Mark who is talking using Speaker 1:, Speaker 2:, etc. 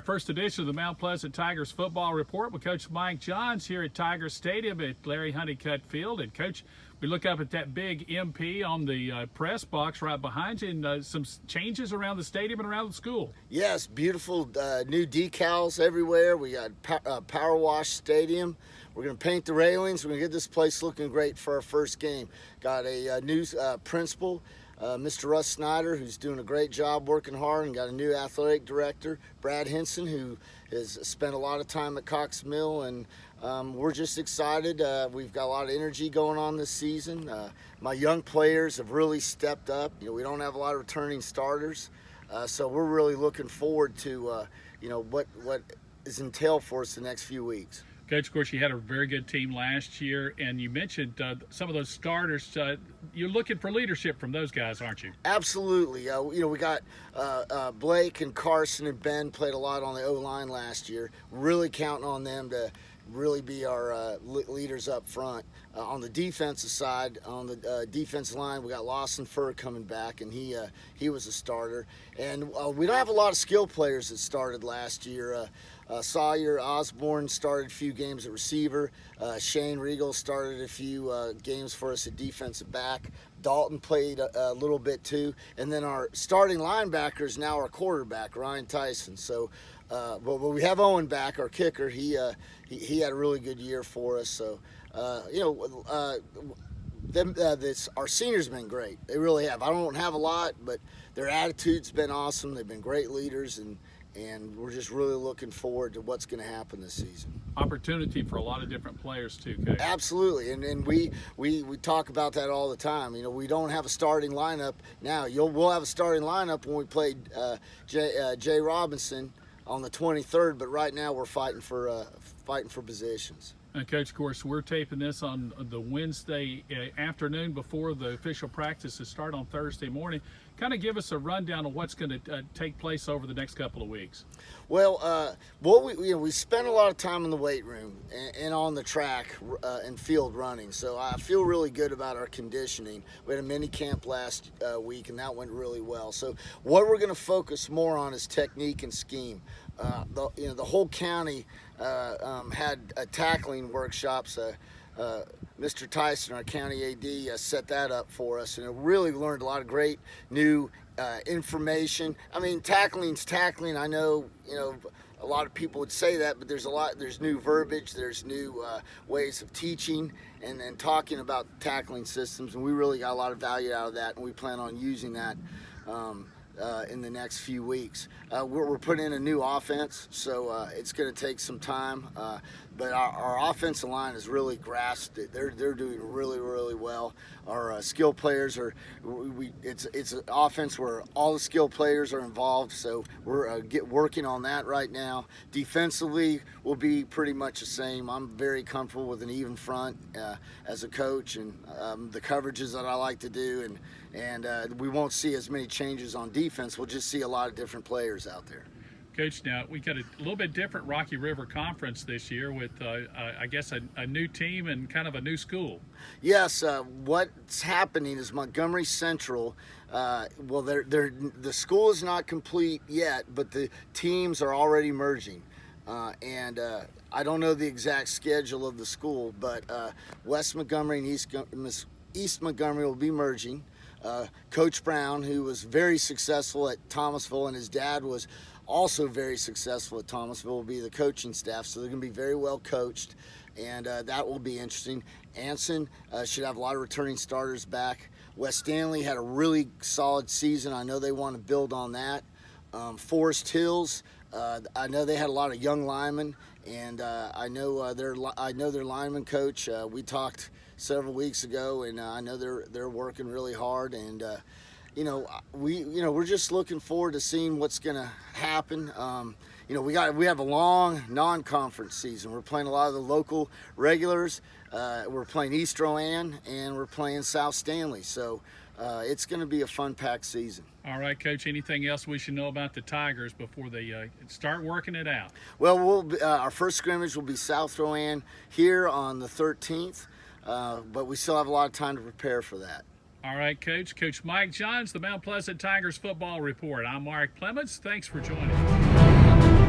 Speaker 1: first edition of the Mount Pleasant Tigers Football Report with Coach Mike Johns here at Tiger Stadium at Larry Honeycutt Field. And Coach, we look up at that big MP on the press box right behind you, and some changes around the stadium and around the school.
Speaker 2: Yes, beautiful new decals everywhere. We got Power Wash Stadium. We're going to paint the railings. We're going to get this place looking great for our first game. Got a new principal, Mr. Russ Snyder, who's doing a great job working hard, and got a new athletic director, Brad Henson, who has spent a lot of time at Cox Mill, and we're just excited. We've got a lot of energy going on this season. My young players have really stepped up. You know, we don't have a lot of returning starters, so we're really looking forward to what is entailed for us the next few weeks.
Speaker 1: Coach, of course, you had a very good team last year, and you mentioned some of those starters. You're looking for leadership from those guys, aren't you?
Speaker 2: Absolutely. We got Blake and Carson and Ben played a lot on the O-line last year. Really counting on them to really be our leaders up front. On the defensive side, on the defensive line, we got Lawson Furr coming back, and he was a starter. And we don't have a lot of skill players that started last year. Sawyer Osborne started a few games at receiver. Shane Regal started a few games for us at defensive back. Dalton played a little bit too. And then our starting linebacker is now our quarterback, Ryan Tyson. So, but we have Owen back, our kicker. He had a really good year for us. So, our seniors have been great. They really have. I don't have a lot, but their attitude's been awesome. They've been great leaders, and we're just really looking forward to what's going to happen this season.
Speaker 1: Opportunity for a lot of different players too, Coach.
Speaker 2: Absolutely, and we talk about that all the time. You know, we don't have a starting lineup now. We'll have a starting lineup when we play Jay Robinson on the 23rd, but right now we're fighting for positions.
Speaker 1: And Coach, of course, we're taping this on the Wednesday afternoon before the official practices start on Thursday morning. Kind of give us a rundown of what's going to take place over the next couple of weeks.
Speaker 2: Well, we spent a lot of time in the weight room and on the track and field running, so I feel really good about our conditioning. We had a mini camp last week, and that went really well. So what we're going to focus more on is technique and scheme. The whole county had tackling workshops. Mr. Tyson, our county AD, set that up for us, and it really learned a lot of great new information. I mean, tackling's tackling. I know, a lot of people would say that, but there's new verbiage, there's new ways of teaching and talking about tackling systems, and we really got a lot of value out of that, and we plan on using that in the next few weeks. We're putting in a new offense, so it's going to take some time, but our offensive line has really grasped it. They're doing really, really well. Our skill players it's an offense where all the skill players are involved, so we're working on that right now. Defensively will be pretty much the same. I'm very comfortable with an even front as a coach, and the coverages that I like to do, and we won't see as many changes on defense. We'll just see a lot of different players out there.
Speaker 1: Coach, now we got a little bit different Rocky River Conference this year with, I guess, a new team and kind of a new school.
Speaker 2: Yes, what's happening is Montgomery Central. The school is not complete yet, but the teams are already merging. And I don't know the exact schedule of the school, but West Montgomery and East Montgomery will be merging. Coach Brown, who was very successful at Thomasville, and his dad was also very successful at Thomasville, will be the coaching staff, so they're going to be very well coached, and that will be interesting. Anson should have a lot of returning starters back. West Stanley had a really solid season. I know they want to build on that. Forest Hills, I know they had a lot of young linemen, and I know their lineman coach. We talked several weeks ago, and I know they're working really hard, and we're just looking forward to seeing what's going to happen. We have a long non-conference season. We're playing a lot of the local regulars. We're playing East Rowan, and we're playing South Stanley. So it's going to be a fun-packed season.
Speaker 1: All right, Coach, anything else we should know about the Tigers before they start working it out?
Speaker 2: Well, our first scrimmage will be South Rowan here on the 13th, but we still have a lot of time to prepare for that.
Speaker 1: All right, Coach. Coach Mike Johns, the Mount Pleasant Tigers Football Report. I'm Mark Clements. Thanks for joining us.